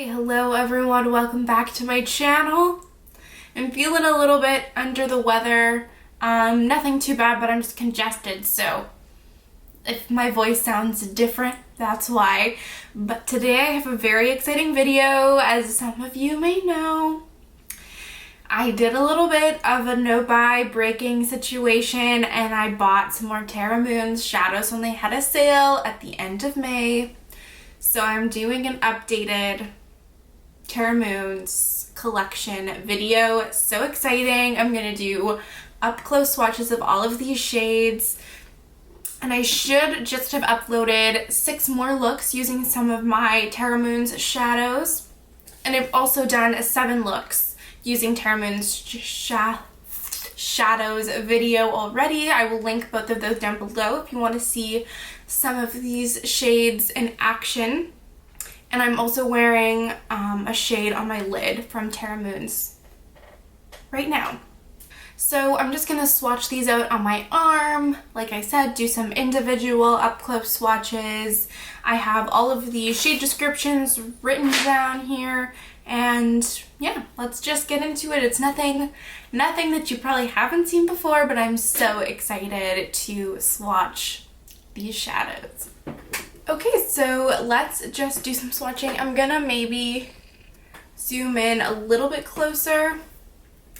Hey, hello everyone, welcome back to my channel. I'm feeling a little bit under the weather. Nothing too bad, but I'm just congested, so if my voice sounds different, that's why. But today I have a very exciting video, as some of you may know. I did a little bit of a no-buy breaking situation and I bought some more Terra Moons shadows when they had a sale at the end of May. So I'm doing an updated Terra Moons collection video. So exciting. I'm going to do up-close swatches of all of these shades. And I should just have uploaded 6 more looks using some of my Terra Moons shadows. And I've also done 7 looks using Terra Moons shadows video already. I will link both of those down below if you want to see some of these shades in action. And I'm also wearing a shade on my lid from Terra Moons right now. So I'm just gonna swatch these out on my arm. Like I said, do some individual up-close swatches. I have all of the shade descriptions written down here. And yeah, let's just get into it. It's nothing that you probably haven't seen before, but I'm so excited to swatch these shadows. Okay, so let's just do some swatching. I'm gonna maybe zoom in a little bit closer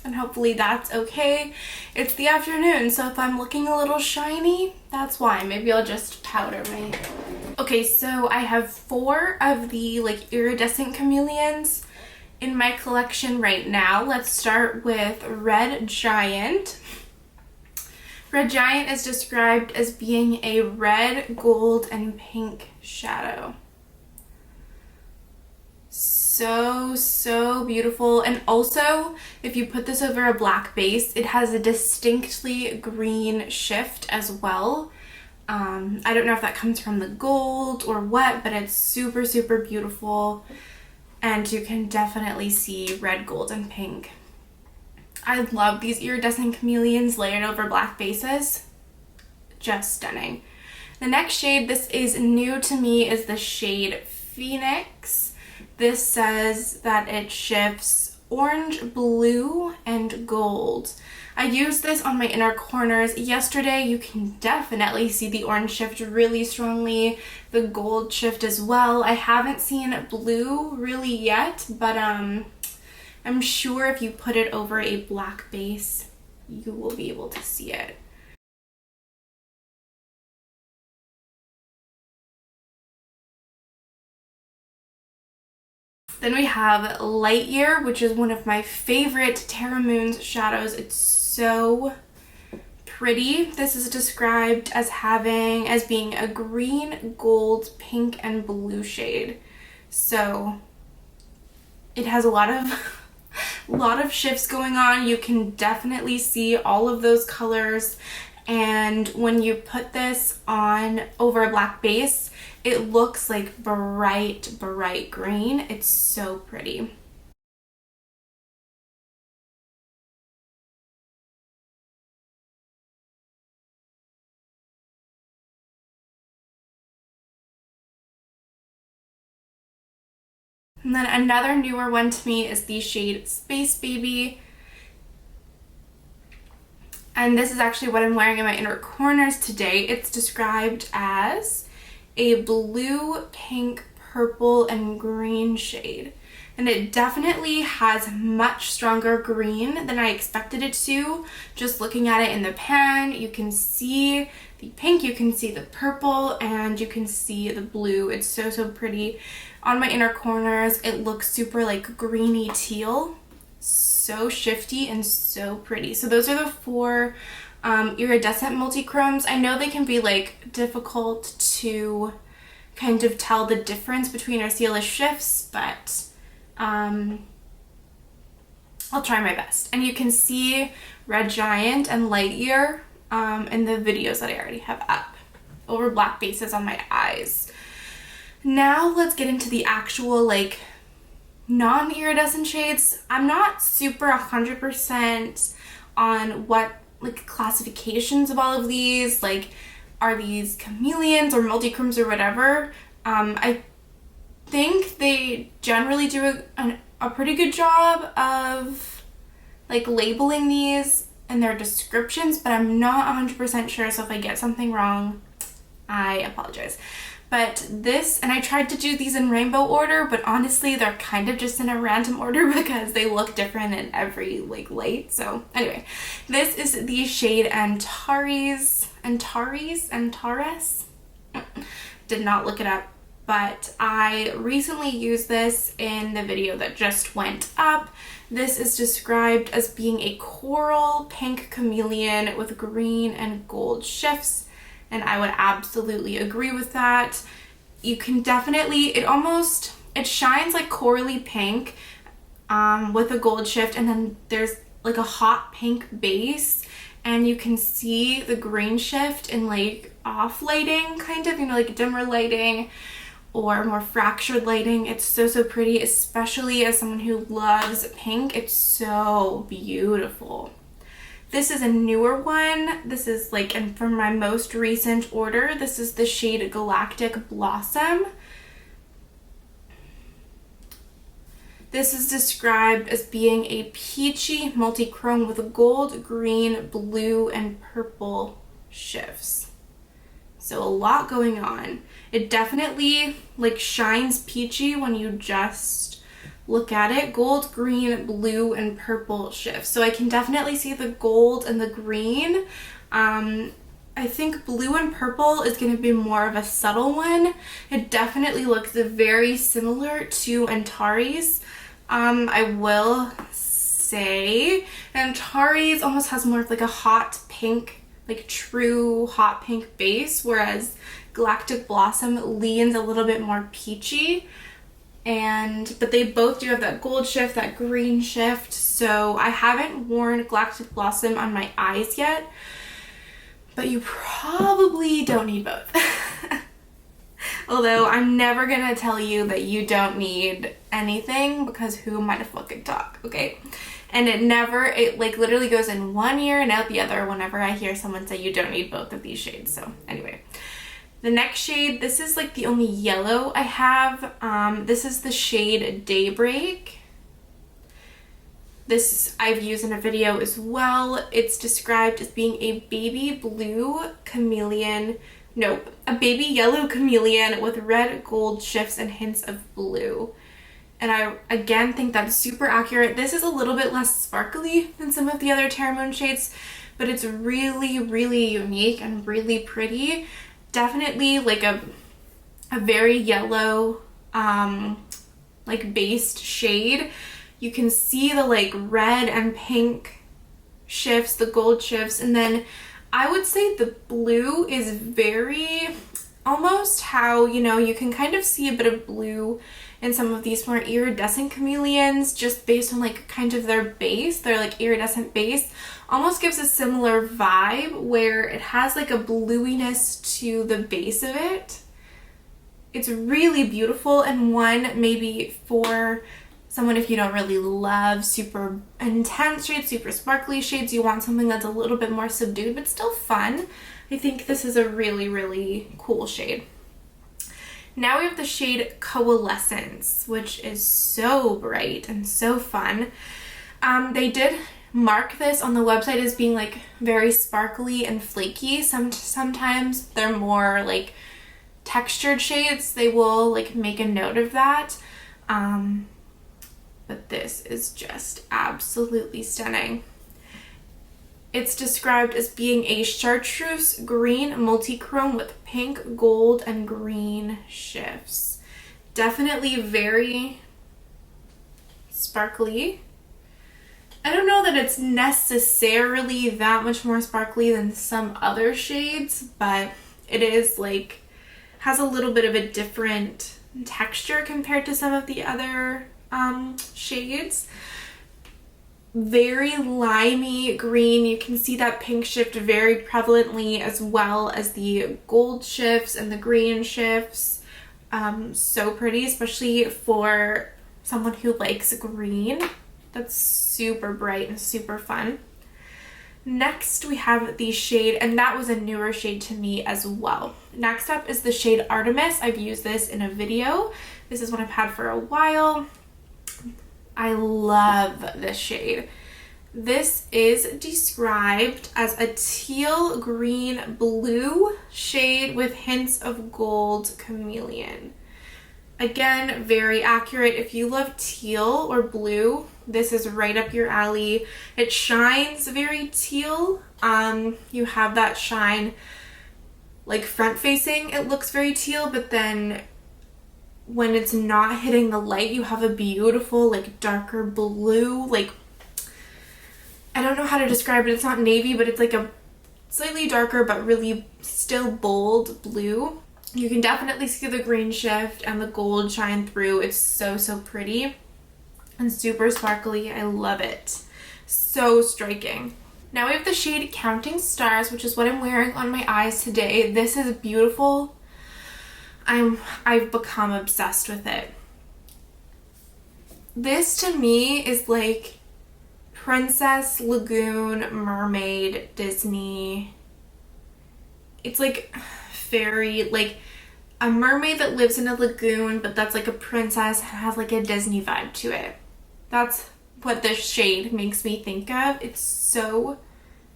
and hopefully that's okay. It's the afternoon, so if I'm looking a little shiny, that's why. Maybe I'll just powder my... Okay, so I have 4 of the iridescent chameleons in my collection right now. Let's start with Red Giant. Red Giant is described as being a red, gold, and pink shadow. So beautiful. And also, if you put this over a black base, it has a distinctly green shift as well. I don't know if that comes from the gold or what, but it's super beautiful. And you can definitely see red, gold, and pink. I love these iridescent chameleons layered over black bases. Just stunning. The next shade, this is new to me, is the shade Pheonix. This says that it shifts orange, blue, and gold. I used this on my inner corners yesterday. You can definitely see the orange shift really strongly, the gold shift as well. I haven't seen blue really yet, but I'm sure if you put it over a black base, you will be able to see it. Then we have Light Year, which is one of my favorite Terra Moons shadows. It's so pretty. This is described as being a green, gold, pink, and blue shade. So it has a lot of shifts going on. You can definitely see all of those colors. And when you put this on over a black base, it looks like bright green. It's so pretty. And then another newer one to me is the shade Space Baby. And this is actually what I'm wearing in my inner corners today. It's described as a blue, pink, purple, and green shade. And it definitely has much stronger green than I expected it to. Just looking at it in the pan, you can see the pink, you can see the purple, and you can see the blue. It's so pretty. On my inner corners, it looks super greeny teal. So shifty and so pretty. So those are the 4 iridescent multichromes. I know they can be difficult to kind of tell the difference between our sealish shifts, but I'll try my best. And you can see Red Giant and Light Year in the videos that I already have up over black bases on my eyes. Now let's get into the actual non-iridescent shades. I'm not super 100% on what classifications of all of these, are these chameleons or multichromes or whatever. I think they generally do a pretty good job of like labeling these in their descriptions, but I'm not 100% sure, so if I get something wrong, I apologize. But this, and I tried to do these in rainbow order, but honestly they're kind of just in a random order because they look different in every like light. So anyway, this is the shade Antares. Did not look it up, but I recently used this in the video that just went up. This is described as being a coral pink chameleon with green and gold shifts, and I would absolutely agree with that. You can definitely, it shines like corally pink with a gold shift, and then there's like a hot pink base, and you can see the green shift in like off lighting, kind of, you know, like dimmer lighting or more fractured lighting. It's so pretty, especially as someone who loves pink. It's so beautiful. This is a newer one. This is like, and from my most recent order, this is the shade Galactic Blossom. This is described as being a peachy multi-chrome with gold, green, blue, and purple shifts. So a lot going on. It definitely like shines peachy when you just look at it. Gold, green, blue, and purple shifts. So I can definitely see the gold and the green. I think blue and purple is going to be more of a subtle one. It definitely looks very similar to Antares. I will say Antares almost has more of like a hot pink, like true hot pink base, whereas Galactic Blossom leans a little bit more peachy. But they both do have that gold shift, that green shift. So I haven't worn Galactic Blossom on my eyes yet, but you probably don't need both. Although I'm never gonna tell you that you don't need anything, because who am I to fucking talk, okay? And it like literally goes in one ear and out the other whenever I hear someone say you don't need both of these shades. So anyway, the next shade, this is like the only yellow I have. This is the shade Daybreak. This I've used in a video as well. It's described as being a baby blue chameleon. Nope, a baby yellow chameleon with red, gold shifts and hints of blue. And I, again, think that's super accurate. This is a little bit less sparkly than some of the other Terra Moon shades, but it's really, really unique and really pretty. Definitely like a very yellow, like based shade. You can see the like red and pink shifts, the gold shifts, and then I would say the blue is very almost how, you know, you can kind of see a bit of blue in some of these more iridescent chameleons just based on like kind of their base, their like iridescent base. Almost gives a similar vibe where it has like a bluiness to the base of it. It's really beautiful, and one maybe for someone if you don't really love super intense shades, super sparkly shades, you want something that's a little bit more subdued but still fun. I think this is a really, really cool shade. Now we have the shade Coalescence, which is so bright and so fun. They did mark this on the website as being like very sparkly and flaky. Sometimes they're more like textured shades. They will like make a note of that. But this is just absolutely stunning. It's described as being a chartreuse green multi-chrome with pink, gold, and green shifts. Definitely very sparkly. I don't know that it's necessarily that much more sparkly than some other shades, but it is like, has a little bit of a different texture compared to some of the other shades. Very limey green. You can see that pink shift very prevalently, as well as the gold shifts and the green shifts. So pretty, especially for someone who likes green. That's super bright and super fun. Next we have the shade, and that was a newer shade to me as well. Next up is the shade Artemis. I've used this in a video. This is one I've had for a while. I love this shade. This is described as a teal green blue shade with hints of gold chameleon. Again, very accurate. If you love teal or blue, this is right up your alley. It shines very teal. You have that shine like front facing, it looks very teal, but then when it's not hitting the light, you have a beautiful like darker blue, like I don't know how to describe it. It's not navy, but it's like a slightly darker but really still bold blue. You can definitely see the green shift and the gold shine through. It's so, so pretty and super sparkly. I love it. So striking. Now we have the shade Counting Stars, which is what I'm wearing on my eyes today. This is beautiful. I've become obsessed with it. This to me is like Princess, Lagoon, Mermaid, Disney. It's like fairy, like a mermaid that lives in a lagoon, but that's like a princess and has like a Disney vibe to it. That's what this shade makes me think of. It's so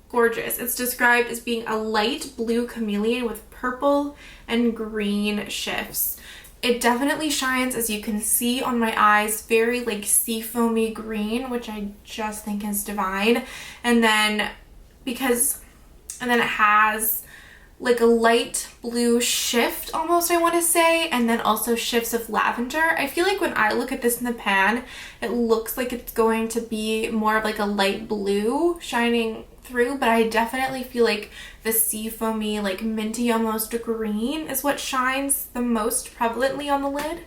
gorgeous. It's described as being a light blue chameleon with purple and green shifts. It definitely shines, as you can see on my eyes, very like sea foamy green, which I just think is divine. And then it has like a light blue shift almost, I want to say, and then also shifts of lavender. I feel like when I look at this in the pan, it looks like it's going to be more of like a light blue shining through, but I definitely feel like the sea foamy, like minty almost green is what shines the most prevalently on the lid.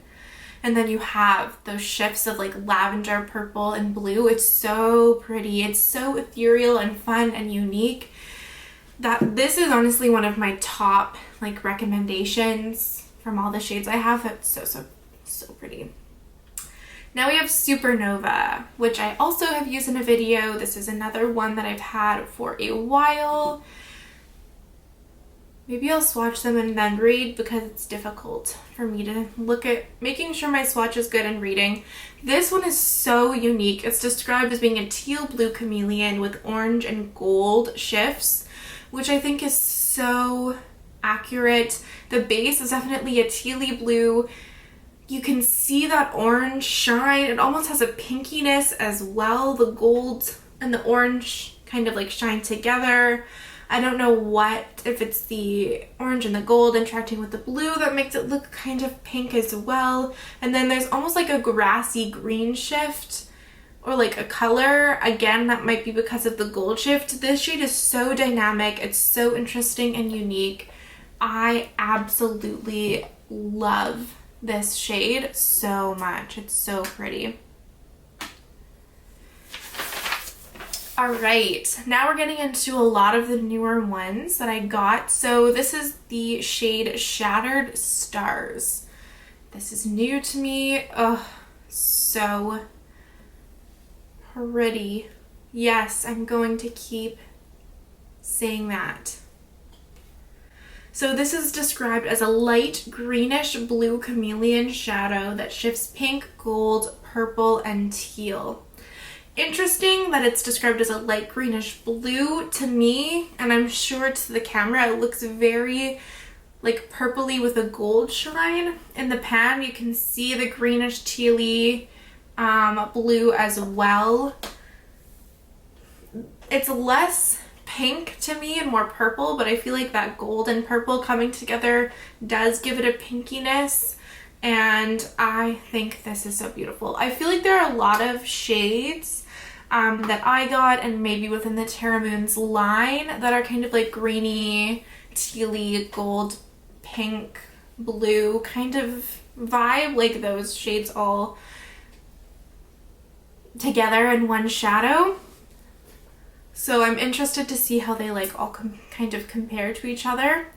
And then you have those shifts of like lavender, purple, and blue. It's so pretty. It's so ethereal and fun and unique. That this is honestly one of my top like recommendations from all the shades I have. It's so pretty. Now we have Supernova, which I also have used in a video. This is another one that I've had for a while. Maybe I'll swatch them and then read because it's difficult for me to look at making sure my swatch is good and reading. This one is so unique. It's described as being a teal blue chameleon with orange and gold shifts, which I think is so accurate. The base is definitely a tealy blue. You can see that orange shine. It almost has a pinkiness as well. The gold and the orange kind of like shine together. I don't know if it's the orange and the gold interacting with the blue that makes it look kind of pink as well. And then there's almost like a grassy green shift or like a color. Again, that might be because of the gold shift. This shade is so dynamic. It's so interesting and unique. I absolutely love this shade so much. It's so pretty. All right, now we're getting into a lot of the newer ones that I got. So this is the shade Shattered Stars. This is new to me. Oh, so pretty. Yes, I'm going to keep saying that. So this is described as a light greenish blue chameleon shadow that shifts pink, gold, purple, and teal. Interesting that it's described as a light greenish blue to me, and I'm sure to the camera it looks very like purpley with a gold shine. In the pan you can see the greenish tealy blue as well. It's less pink to me and more purple, but I feel like that gold and purple coming together does give it a pinkiness, and I think this is so beautiful. I feel like there are a lot of shades that I got and maybe within the Terra Moons line that are kind of like greeny, tealy, gold, pink, blue kind of vibe, like those shades all together in one shadow. So I'm interested to see how they like all kind of compare to each other.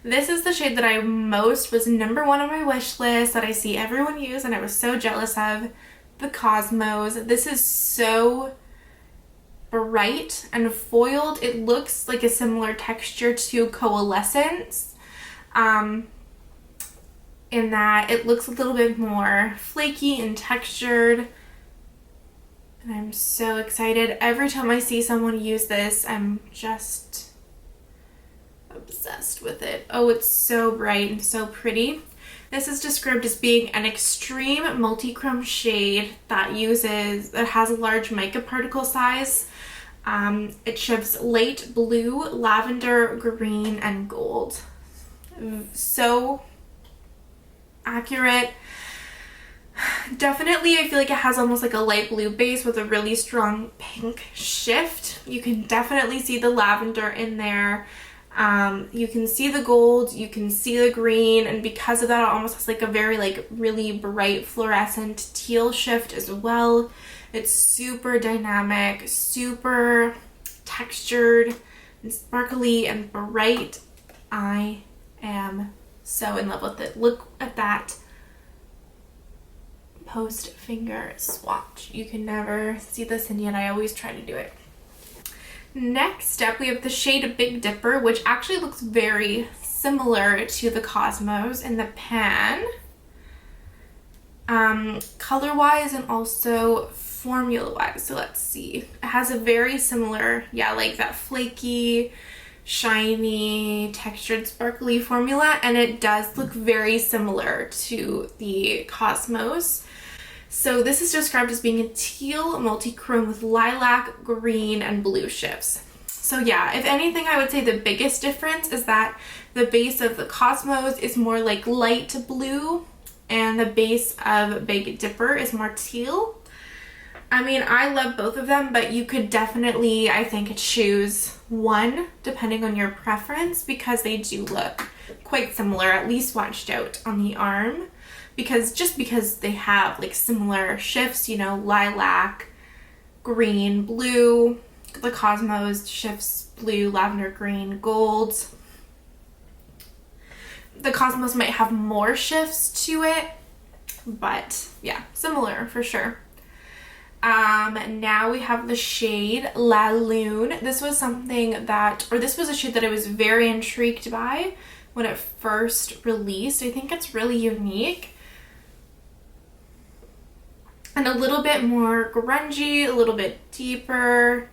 This is the shade that I was number one on my wish list that I see everyone use and I was so jealous of, the Cosmos. This is so bright and foiled. It looks like a similar texture to Coalescence. in that it looks a little bit more flaky and textured. And I'm so excited. Every time I see someone use this, I'm just obsessed with it. Oh, it's so bright and so pretty. This is described as being an extreme multi-chrome shade that has a large mica particle size. It shifts light blue, lavender, green, and gold. So accurate. Definitely, I feel like it has almost like a light blue base with a really strong pink shift. You can definitely see the lavender in there. You can see the gold, you can see the green, and because of that, it almost has like a very like really bright fluorescent teal shift as well. It's super dynamic, super textured and sparkly and bright. I am so in love with it. Look at that post finger swatch. You can never see this, and yet I always try to do it. Next up, we have the shade Big Dipper, which actually looks very similar to the Cosmos in the pan, color-wise and also formula-wise. So let's see. It has a very similar, yeah, like that flaky, shiny, textured, sparkly formula, and it does look very similar to the Cosmos. So this is described as being a teal multi-chrome with lilac, green, and blue shifts. So yeah, if anything, I would say the biggest difference is that the base of the Cosmos is more like light blue, and the base of Big Dipper is more teal. I mean, I love both of them, but you could definitely, I think, choose one depending on your preference, because they do look quite similar, at least swatched out on the arm. Because they have like similar shifts, you know, lilac, green, blue. The Cosmos shifts blue, lavender, green, gold. The Cosmos might have more shifts to it, but yeah, similar for sure. Now we have the shade La Lune. This was a shade that I was very intrigued by when it first released. I think it's really unique. And a little bit more grungy, a little bit deeper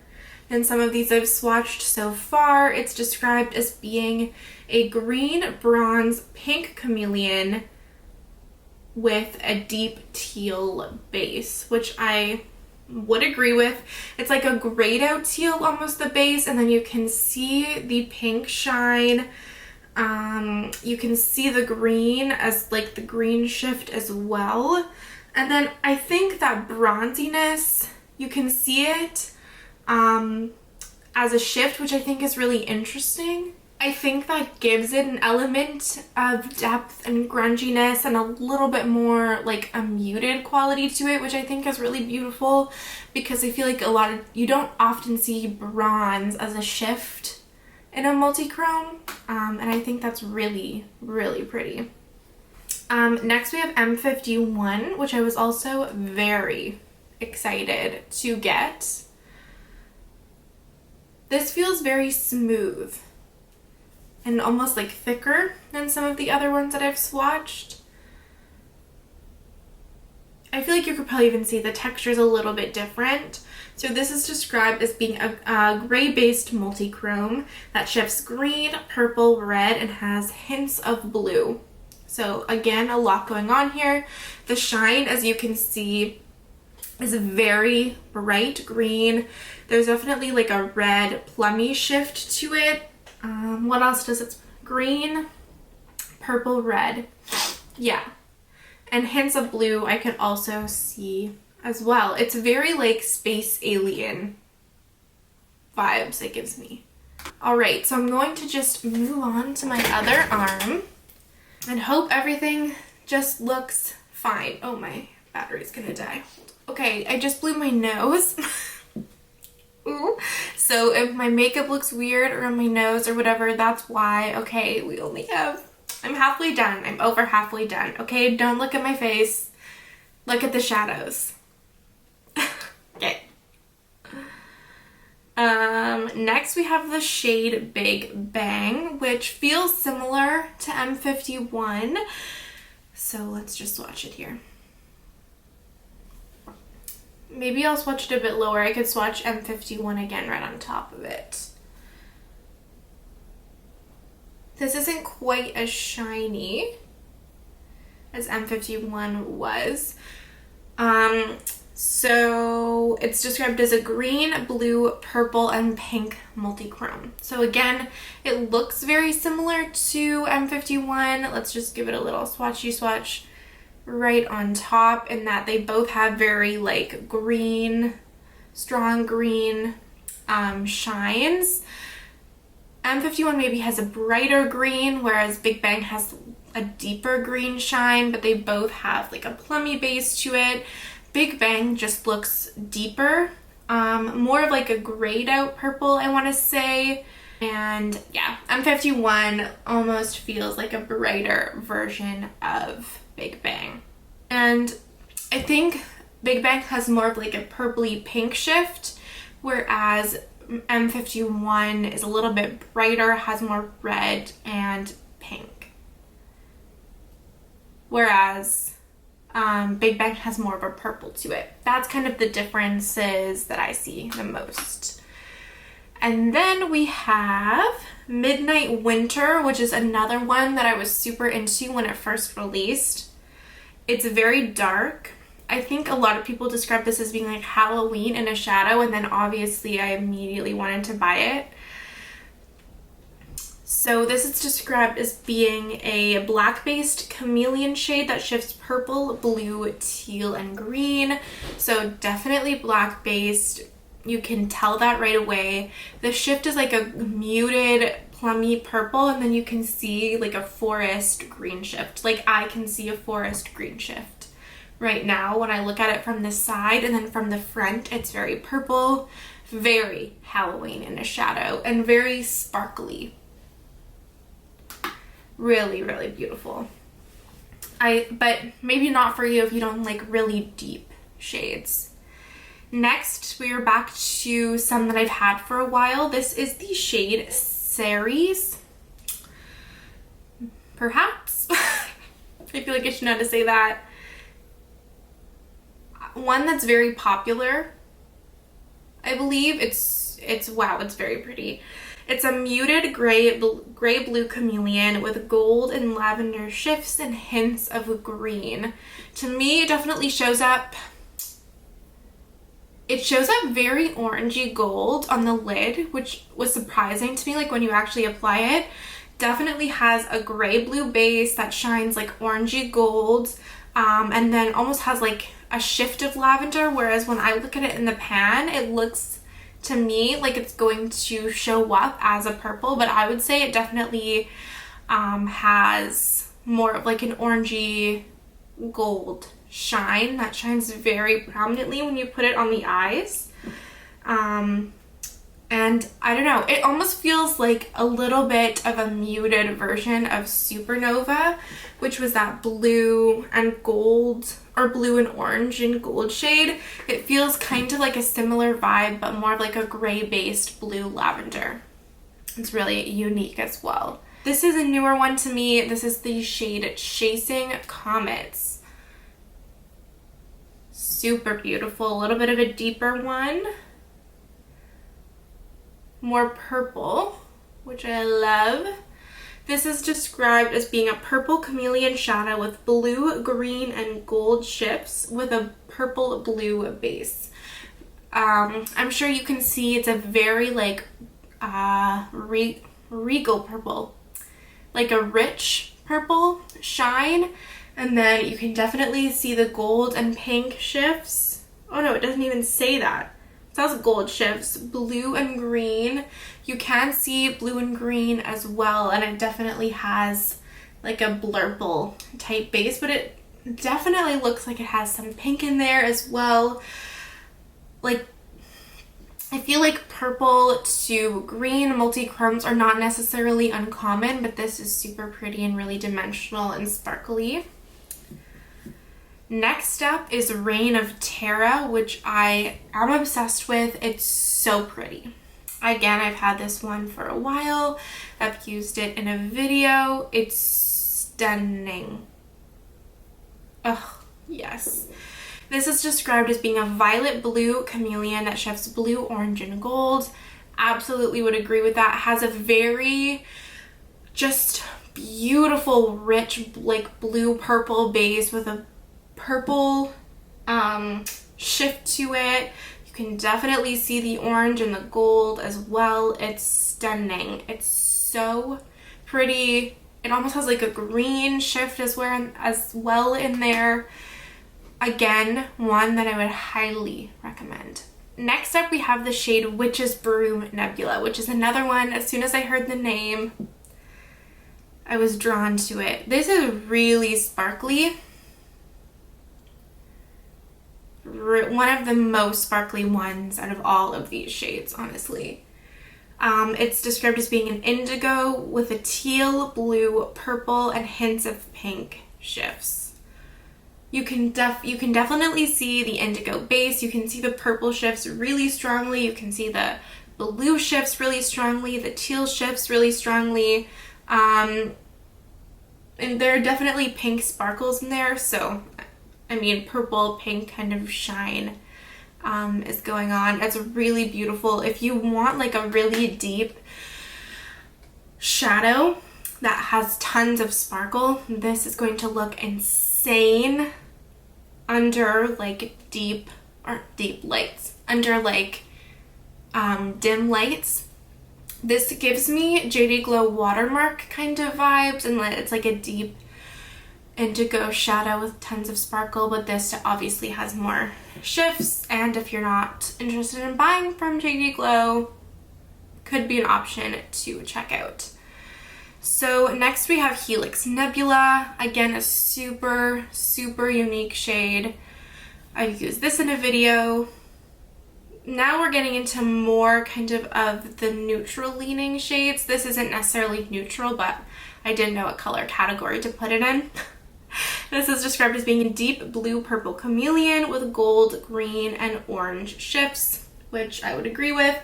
than some of these I've swatched so far. It's described as being a green, bronze, pink chameleon with a deep teal base, which I would agree with. It's like a grayed out teal, almost the base, and then you can see the pink shine. You can see the green as like the green shift as well. And then I think that bronziness, you can see it as a shift, which I think is really interesting. I think that gives it an element of depth and grunginess and a little bit more like a muted quality to it, which I think is really beautiful, because I feel like you don't often see bronze as a shift in a multi-chrome, and I think that's really, really pretty. Next we have M51, which I was also very excited to get. This feels very smooth and almost like thicker than some of the other ones that I've swatched. I feel like you could probably even see the texture is a little bit different. So this is described as being a gray-based multi-chrome that shifts green, purple, red, and has hints of blue. So again, a lot going on here. The shine, as you can see, is very bright green. There's definitely like a red plummy shift to it. What else does it? Green, purple, red. Yeah. And hints of blue I can also see as well. It's very like space alien vibes it gives me. Alright, so I'm going to just move on to my other arm and hope everything just looks fine. Oh, my battery's gonna die. Okay, I just blew my nose. Ooh. So if my makeup looks weird or on my nose or whatever, that's why. Okay, I'm halfway done. I'm over halfway done. Okay, don't look at my face. Look at the shadows. Okay. Next we have the shade Big Bang, which feels similar to M51. So let's just swatch it here. Maybe I'll swatch it a bit lower. I could swatch M51 again right on top of it. This isn't quite as shiny as M51 was. So it's described as a green, blue, purple, and pink multi-chrome. So again, it looks very similar to M51. Let's just give it a little swatchy swatch right on top, in that they both have very like green, strong green shines. M51 maybe has a brighter green, whereas Big Bang has a deeper green shine, but they both have like a plummy base to it. Big Bang just looks deeper, more of like a grayed out purple, I want to say. And yeah, M51 almost feels like a brighter version of Big Bang. And I think Big Bang has more of like a purpley pink shift, whereas M51 is a little bit brighter, has more red and pink. Whereas Big Bang has more of a purple to it. That's kind of the differences that I see the most. And then we have Midnight Winter, which is another one that I was super into when it first released. It's very dark. I think a lot of people describe this as being like Halloween in a shadow, and then obviously I immediately wanted to buy it. So this is described as being a black-based chameleon shade that shifts purple, blue, teal, and green. So definitely black-based. You can tell that right away. The shift is like a muted plummy purple, and then you can see like a forest green shift. Like I can see a forest green shift right now when I look at it from the side, and then from the front it's very purple, very Halloween in a shadow, and very sparkly. Really, really beautiful. But maybe not for you if you don't like really deep shades. Next, we are back to some that I've had for a while. This is the shade Ceres. Perhaps. I feel like I should know how to say that. One that's very popular, I believe. It's wow, it's very pretty. It's a muted gray-blue chameleon with gold and lavender shifts and hints of green. To me, it definitely shows up. It shows up very orangey gold on the lid, which was surprising to me, like when you actually apply it. Definitely has a gray-blue base that shines like orangey gold, and then almost has like a shift of lavender, whereas when I look at it in the pan, it looks to me like it's going to show up as a purple, but I would say it definitely has more of like an orangey gold shine that shines very prominently when you put it on the eyes. And I don't know, it almost feels like a little bit of a muted version of Supernova, which was that blue and gold, or blue and orange and gold shade. It feels kind of like a similar vibe, but more of like a gray-based blue lavender. It's really unique as well. This is a newer one to me. This is the shade Chasing Comets. Super beautiful, a little bit of a deeper one. More purple, which I love. This is described as being a purple chameleon shadow with blue, green, and gold shifts with a purple blue base. I'm sure you can see it's a very like regal purple, like a rich purple shine, and then you can definitely see the gold and pink shifts. Oh no, it doesn't even say that. It has gold shifts, blue and green. You can see blue and green as well, and it definitely has like a blurple type base, but it definitely looks like it has some pink in there as well. Like, I feel like purple to green multi-chromes are not necessarily uncommon, but this is super pretty and really dimensional and sparkly. Next up is Reign of Terra, which I am obsessed with. It's so pretty. Again, I've had this one for a while. I've used it in a video. It's stunning. Oh, yes. This is described as being a violet blue chameleon that shifts blue, orange, and gold. Absolutely would agree with that. Has a very just beautiful, rich, like blue purple base with a purple shift to it. You can definitely see the orange and the gold as well. It's stunning. It's so pretty. It almost has like a green shift as well in there. Again, one that I would highly recommend. Next up, we have the shade Witch's Broom Nebula, which is another one. As soon as I heard the name, I was drawn to it. This is really sparkly. One of the most sparkly ones out of all of these shades, honestly. It's described as being an indigo with a teal, blue, purple, and hints of pink shifts. You can definitely see the indigo base. You can see the purple shifts really strongly. You can see the blue shifts really strongly. The teal shifts really strongly. And there are definitely pink sparkles in there. So, I mean, purple, pink kind of shine is going on. It's really beautiful. If you want like a really deep shadow that has tons of sparkle, this is going to look insane under like deep lights, under like dim lights. This gives me JD Glow Watermark kind of vibes, and it's like a deep indigo shadow with tons of sparkle, but this obviously has more shifts, and if you're not interested in buying from JD Glow, could be an option to check out. So next we have Helix Nebula, again a super unique shade. I've used this in a video. Now we're getting into more kind of the neutral leaning shades. This isn't necessarily neutral, but I didn't know what color category to put it in. This is described as being a deep blue purple chameleon with gold, green, and orange shifts, which I would agree with.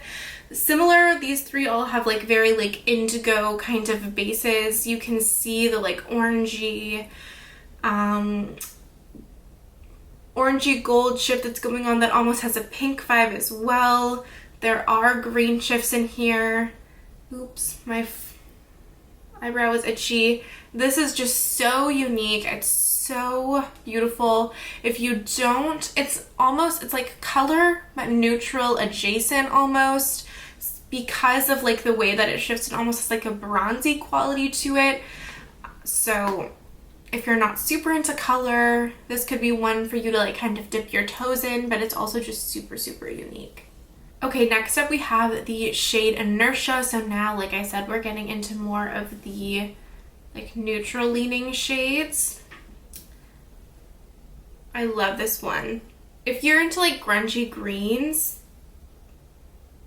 Similar, these three all have like very like indigo kind of bases. You can see the like orangey gold shift that's going on that almost has a pink vibe as well. There are green shifts in here. Oops, my eyebrow is itchy. This is just so unique. It's so beautiful. If you don't, it's like color but neutral adjacent almost, because of like the way that it shifts. It almost has like a bronzy quality to it. So if you're not super into color, this could be one for you to like kind of dip your toes in, but it's also just super unique. Okay, next up we have the shade Inertia. So now, like I said, we're getting into more of the like neutral leaning shades. I love this one. If you're into like grungy greens,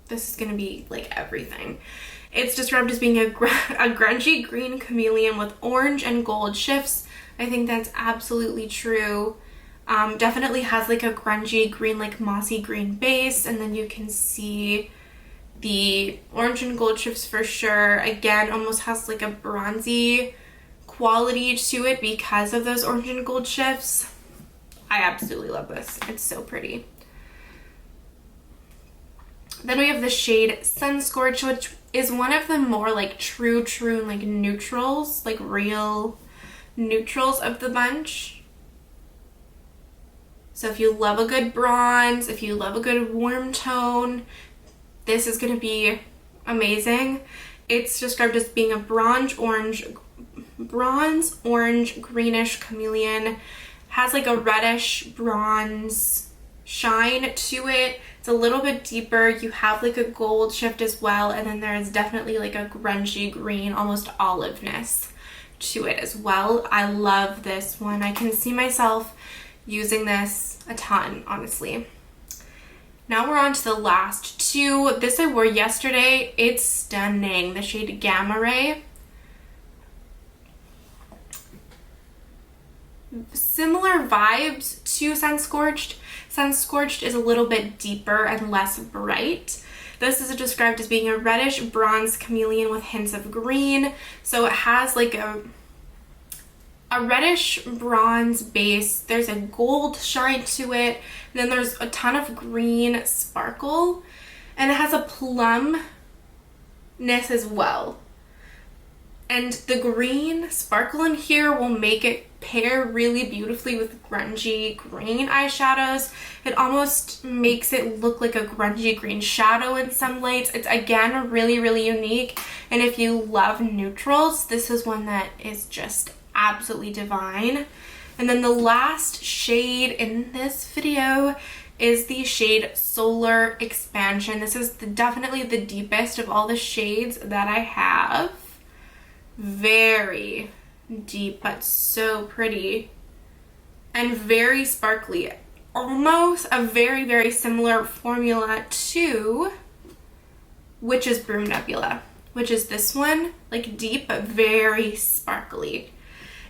this is gonna be like everything. It's described as being a grungy green chameleon with orange and gold shifts. I think that's absolutely true. Definitely has like a grungy green, like mossy green base, and then you can see the orange and gold shifts for sure. Again, almost has like a bronzy quality to it because of those orange and gold shifts. I absolutely love this. It's so pretty. Then we have the shade Scorched, which is one of the more like true like neutrals, like real neutrals of the bunch. So if you love a good bronze, if you love a good warm tone, this is going to be amazing. It's described as being a bronze orange greenish chameleon. Has like a reddish bronze shine to it. It's a little bit deeper. You have like a gold shift as well, and then there's definitely like a grungy green, almost oliveness to it as well. I love this one. I can see myself using this a ton, honestly. Now we're on to the last two. This I wore yesterday. It's stunning. The shade Gamma Ray. Similar vibes to Scorched. Scorched is a little bit deeper and less bright. This is described as being a reddish bronze chameleon with hints of green. So it has like a reddish bronze base. There's a gold shine to it. And then there's a ton of green sparkle. And it has a plumness as well. And the green sparkle in here will make it pair really beautifully with grungy green eyeshadows. It almost makes it look like a grungy green shadow in some lights. It's again really, really unique. And if you love neutrals, this is one that is just absolutely divine. And then the last shade in this video is the shade Solar Expansion. This is definitely the deepest of all the shades that I have. Very deep, but so pretty and very sparkly. Almost a very, very similar formula to Witch's Broom Nebula, which is this one, like deep but very sparkly.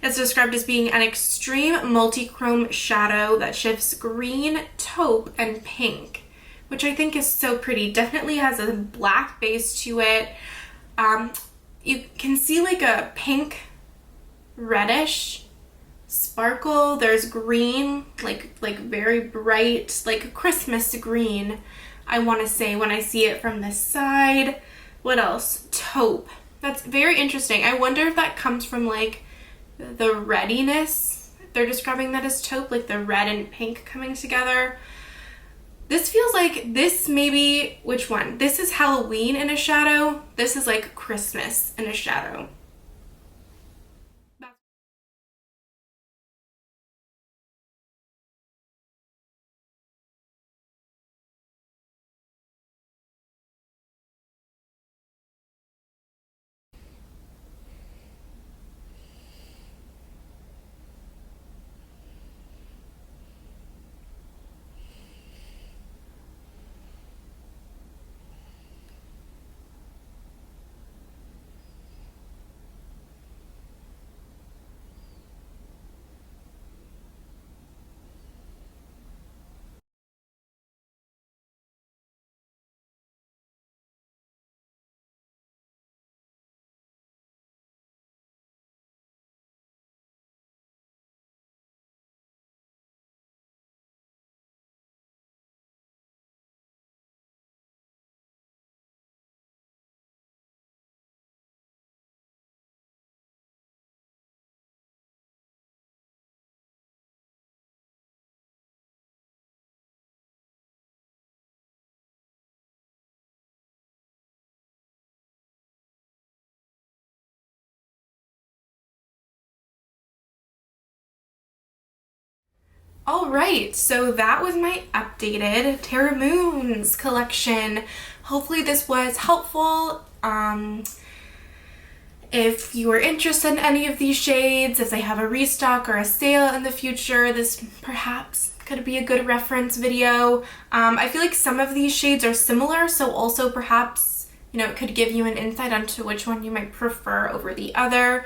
It's described as being an extreme multi-chrome shadow that shifts green, taupe, and pink, which I think is so pretty. Definitely has a black base to it. You can see like a pink reddish sparkle. There's green, like very bright, like Christmas green, I want to say when I see it from this side. What else? Taupe. That's very interesting. I wonder if that comes from like the reddiness. They're describing that as taupe, like the red and pink coming together. This feels like this maybe, which one? This is Halloween in a shadow. This is like Christmas in a shadow. All right, so that was my updated Terra Moons collection. Hopefully this was helpful. If you are interested in any of these shades, if they have a restock or a sale in the future, this perhaps could be a good reference video. I feel like some of these shades are similar, so also perhaps, you know, it could give you an insight onto which one you might prefer over the other.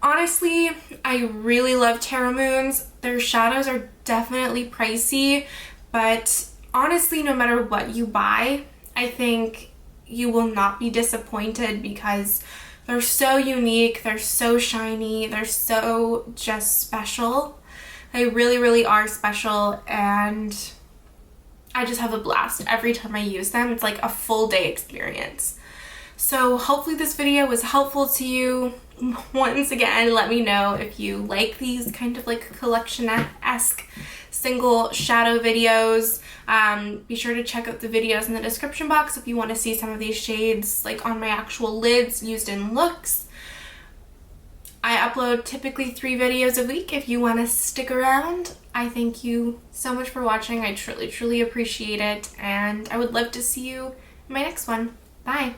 Honestly, I really love Terra Moons. Their shadows are definitely pricey, but honestly, no matter what you buy, I think you will not be disappointed because they're so unique, they're so shiny, they're so just special. They really, really are special, and I just have a blast every time I use them. It's like a full day experience. So hopefully this video was helpful to you. Once again, let me know if you like these kind of like collection-esque single shadow videos. Be sure to check out the videos in the description box if you want to see some of these shades like on my actual lids used in looks. I upload typically 3 videos a week. If you want to stick around, I thank you so much for watching. I truly, truly appreciate it, and I would love to see you in my next one. Bye!